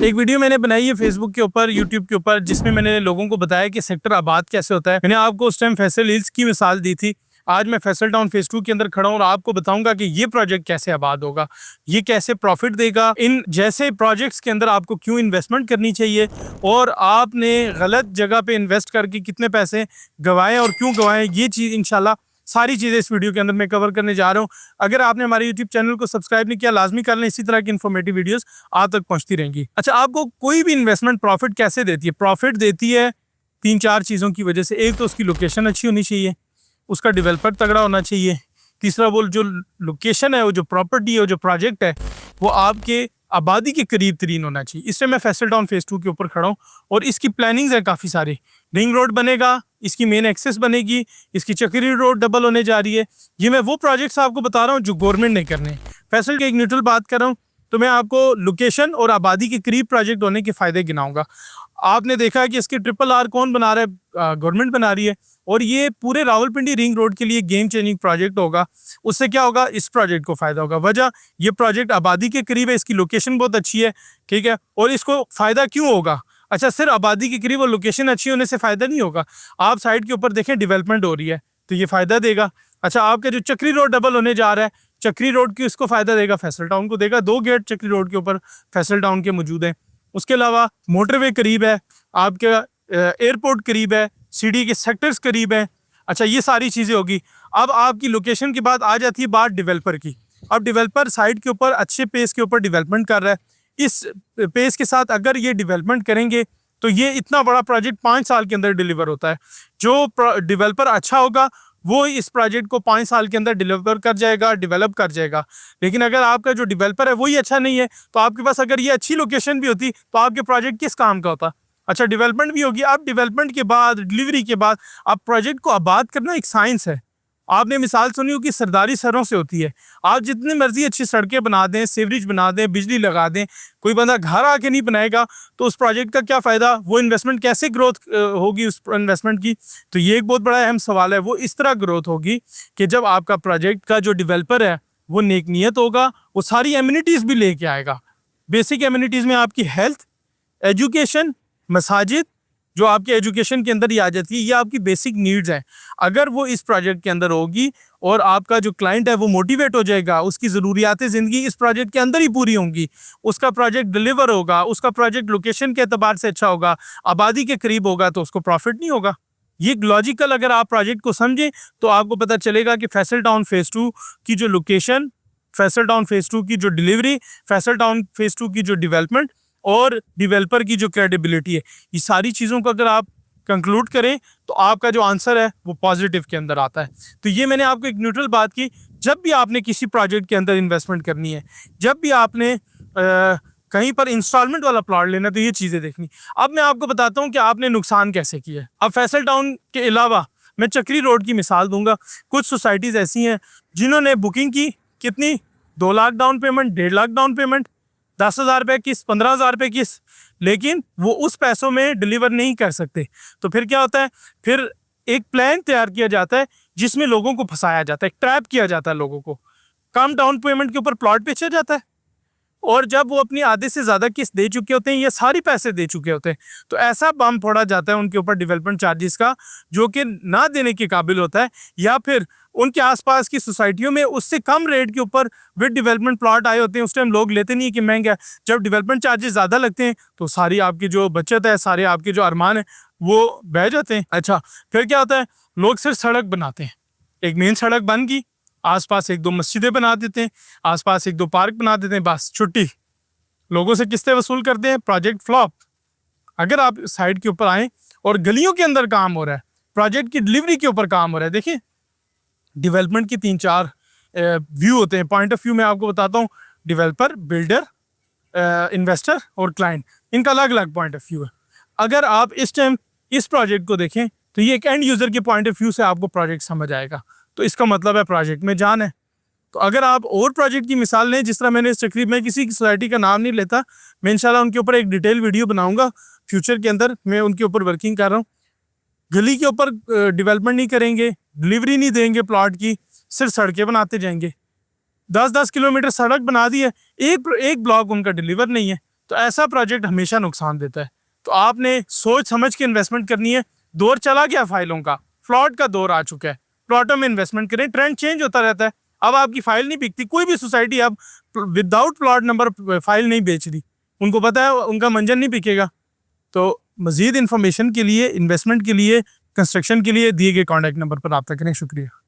एक वीडियो मैंने बनाई है फेसबुक के ऊपर, यूट्यूब के ऊपर, जिसमें मैंने लोगों को बताया कि सेक्टर आबाद कैसे होता है। मैंने आपको उस टाइम फैसल हिल्स की मिसाल दी थी। आज मैं फैसल टाउन फेज 2 के अंदर खड़ा हूँ और आपको बताऊंगा कि ये प्रोजेक्ट कैसे आबाद होगा, ये कैसे प्रॉफिट देगा। इन जैसे प्रोजेक्ट्स के अंदर आपको क्यों इन्वेस्टमेंट करनी चाहिए और आपने गलत जगह पे इन्वेस्ट करके कितने पैसे गंवाए और क्यों गंवाए, ये चीज़ इंशाल्लाह सारी चीज़ें इस वीडियो के अंदर मैं कवर करने जा रहा हूँ। अगर आपने हमारे यूट्यूब चैनल को सब्सक्राइब नहीं किया, लाजमी कर लें, इसी तरह की इन्फॉर्मेटिव वीडियोस आप तक पहुंचती रहेंगी। अच्छा, आपको कोई भी इन्वेस्टमेंट प्रॉफिट कैसे देती है? प्रॉफिट देती है 3-4 चीज़ों की वजह से। एक तो उसकी लोकेशन अच्छी होनी चाहिए, उसका डेवलपर तगड़ा होना चाहिए। तीसरा, वो जो लोकेशन है, वो जो प्रॉपर्टी है, वो जो प्रोजेक्ट है, वो आपके आबादी के करीब तरीन होना चाहिए। इससे मैं फैसल टाउन फेज 2 के ऊपर खड़ा हूँ और इसकी प्लानिंग्स है काफ़ी सारी। रिंग रोड बनेगा, इसकी मेन एक्सेस बनेगी, इसकी चक्री रोड डबल होने जा रही है। ये मैं वो प्रोजेक्ट्स आपको बता रहा हूँ जो गवर्नमेंट ने करने। फैसल के एक न्यूट्रल बात कर रहा हूँ तो मैं आपको लोकेशन और आबादी के करीब प्रोजेक्ट होने के फ़ायदे गिनाऊंगा। आपने देखा है कि इसकी RRR कौन बना रहा है? गवर्नमेंट बना रही है। और ये पूरे रावलपिंडी रिंग रोड के लिए गेम चेंजिंग प्रोजेक्ट होगा। उससे क्या होगा? इस प्रोजेक्ट को फ़ायदा होगा। वजह, ये प्रोजेक्ट आबादी के करीब है, इसकी लोकेशन बहुत अच्छी है, ठीक है। और इसको फ़ायदा क्यों होगा? अच्छा, सिर्फ आबादी के करीब और लोकेशन अच्छी होने से फ़ायदा नहीं होगा। आप साइड के ऊपर देखें, डेवलपमेंट हो रही है तो ये फ़ायदा देगा। अच्छा, आपका जो चक्री रोड डबल होने जा रहा है, चक्री रोड की इसको फ़ायदा देगा, फैसल टाउन को देगा। 2 गेट चक्री रोड के ऊपर फैसल टाउन के मौजूद हैं। उसके अलावा मोटरवे करीब है, आपके एयरपोर्ट करीब है, सीडी के सेक्टर्स करीब हैं। अच्छा, ये सारी चीज़ें होगी। अब आपकी लोकेशन के बाद आ जाती है बात डेवलपर की। अब डेवलपर साइड के ऊपर अच्छे पेस के ऊपर डेवलपमेंट कर रहा है। इस पेस के साथ अगर ये डेवलपमेंट करेंगे तो ये इतना बड़ा प्रोजेक्ट 5 साल के अंदर डिलीवर होता है। जो डेवलपर अच्छा होगा वो इस प्रोजेक्ट को 5 साल के अंदर डिलीवर कर जाएगा, डेवलप कर जाएगा। लेकिन अगर आपका जो डेवलपर है वही अच्छा नहीं है तो आपके पास अगर ये अच्छी लोकेशन भी होती तो आपके प्रोजेक्ट किस काम का होता? अच्छा, डेवलपमेंट भी होगी। अब डेवलपमेंट के बाद, डिलीवरी के बाद, अब प्रोजेक्ट को आबाद करना एक साइंस है। आपने मिसाल सुनी होगी सरदारी सरों से होती है। आप जितनी मर्जी अच्छी सड़कें बना दें, सीवरेज बना दें, बिजली लगा दें, कोई बंदा घर आके नहीं बनाएगा तो उस प्रोजेक्ट का क्या फ़ायदा? वो इन्वेस्टमेंट कैसे ग्रोथ होगी उस इन्वेस्टमेंट की? तो ये एक बहुत बड़ा अहम सवाल है। वो इस तरह ग्रोथ होगी कि जब आपका प्रोजेक्ट का जो डेवलपर है वो नेक नीयत होगा, वो सारी एमिनिटीज़ भी लेके आएगा। बेसिक एमिनिटीज़ में आपकी हेल्थ, एजुकेशन, मसाजिद, जो आपके एजुकेशन के अंदर ही आ जाती है, ये आपकी बेसिक नीड्स हैं। अगर वो इस प्रोजेक्ट के अंदर होगी और आपका जो क्लाइंट है वो मोटिवेट हो जाएगा, उसकी ज़रूरियात ज़िंदगी इस प्रोजेक्ट के अंदर ही पूरी होंगी, उसका प्रोजेक्ट डिलीवर होगा, उसका प्रोजेक्ट लोकेशन के एतबार से अच्छा होगा, आबादी के करीब होगा, तो उसको प्रॉफिट नहीं होगा। ये लॉजिकल अगर आप प्रोजेक्ट को समझें तो आपको पता चलेगा कि फैसल टाउन फेज़ 2 की जो लोकेशन, फैसल टाउन फेज़ 2 की जो डिलीवरी, फैसल टाउन फेज़ 2 की जो डेवलपमेंट और डेवलपर की जो क्रेडिबिलिटी है, ये सारी चीज़ों को अगर आप कंक्लूड करें तो आपका जो आंसर है वो पॉजिटिव के अंदर आता है। तो ये मैंने आपको एक न्यूट्रल बात की। जब भी आपने किसी प्रोजेक्ट के अंदर इन्वेस्टमेंट करनी है, जब भी आपने कहीं पर इंस्टॉलमेंट वाला प्लॉट लेना है, तो ये चीज़ें देखनी। अब मैं आपको बताता हूँ कि आपने नुकसान कैसे किया है। अब फैसल टाउन के अलावा मैं चक्री रोड की मिसाल दूंगा। कुछ सोसाइटीज़ ऐसी हैं जिन्होंने बुकिंग की, कितनी? 2 lakh down payment, 1.5 lakh down payment, 10,000 रुपये किस्त, 15,000 रुपये किस्त, लेकिन वो उस पैसों में डिलीवर नहीं कर सकते। तो फिर क्या होता है? फिर एक प्लान तैयार किया जाता है जिसमें लोगों को फंसाया जाता है, ट्रैप किया जाता है लोगों को। कम डाउन पेमेंट के ऊपर प्लॉट बेचा जाता है और जब वो अपनी आधे से ज़्यादा किस्त दे चुके होते हैं या सारी पैसे दे चुके होते हैं तो ऐसा बम फोड़ा जाता है उनके ऊपर डेवलपमेंट चार्जेस का, जो कि ना देने के काबिल होता है। या फिर उनके आसपास की सोसाइटियों में उससे कम रेट के ऊपर विद डेवलपमेंट प्लॉट आए होते हैं। उस टाइम लोग लेते नहीं है कि महंगा है। जब डेवलपमेंट चार्जेस ज़्यादा लगते हैं तो सारी आपकी जो बचत है, सारे आपके जो अरमान है वो बह जाते हैं। अच्छा, फिर क्या होता है? लोग सिर्फ सड़क बनाते हैं। एक मेन सड़क बन गई, आसपास 1-2 मस्जिदें बना देते हैं, आसपास 1-2 पार्क बना देते हैं, बस छुट्टी। लोगों से किस्तें वसूल करते हैं, प्रोजेक्ट फ्लॉप। अगर आप साइड के ऊपर आएँ और गलियों के अंदर काम हो रहा है, प्रोजेक्ट की डिलीवरी के ऊपर काम हो रहा है। देखिए, डेवलपमेंट की 3-4 व्यू होते हैं, पॉइंट ऑफ व्यू मैं आपको बताता हूँ। डेवलपर, बिल्डर, इन्वेस्टर और क्लाइंट, इनका अलग अलग पॉइंट ऑफ व्यू है। अगर आप इस टाइम इस प्रोजेक्ट को देखें तो ये एक एंड यूज़र के पॉइंट ऑफ व्यू से आपको प्रोजेक्ट समझ आएगा, तो इसका मतलब है प्रोजेक्ट में जान है। तो अगर आप और प्रोजेक्ट की मिसाल लें, जिस तरह मैंने इस तकरीब में किसी की सोसाइटी का नाम नहीं लेता, मैं इंशाल्लाह उनके ऊपर एक डिटेल वीडियो बनाऊंगा फ्यूचर के अंदर। मैं उनके ऊपर वर्किंग कर रहा हूँ। गली के ऊपर डेवलपमेंट नहीं करेंगे, डिलीवरी नहीं देंगे प्लॉट की, सिर्फ सड़कें बनाते जाएंगे। 10-10 किलोमीटर सड़क बना दी है, एक ब्लॉक उनका डिलीवर नहीं है, तो ऐसा प्रोजेक्ट हमेशा नुकसान देता है। तो आपने सोच समझ के इन्वेस्टमेंट करनी है। दौर चला गया फाइलों का, प्लॉट का दौर आ चुका है। प्लॉटों में इन्वेस्टमेंट करें, ट्रेंड चेंज होता रहता है। अब आपकी फाइल नहीं बिकती, कोई भी सोसाइटी अब विदाउट प्लॉट नंबर फाइल नहीं बेच रही, उनको पता है उनका मंजन नहीं बिकेगा। तो मजीद इन्फॉर्मेशन के लिए, इन्वेस्टमेंट के लिए, कंस्ट्रक्शन के लिए दिए गए कॉन्टैक्ट नंबर पर रब्ता करें। शुक्रिया।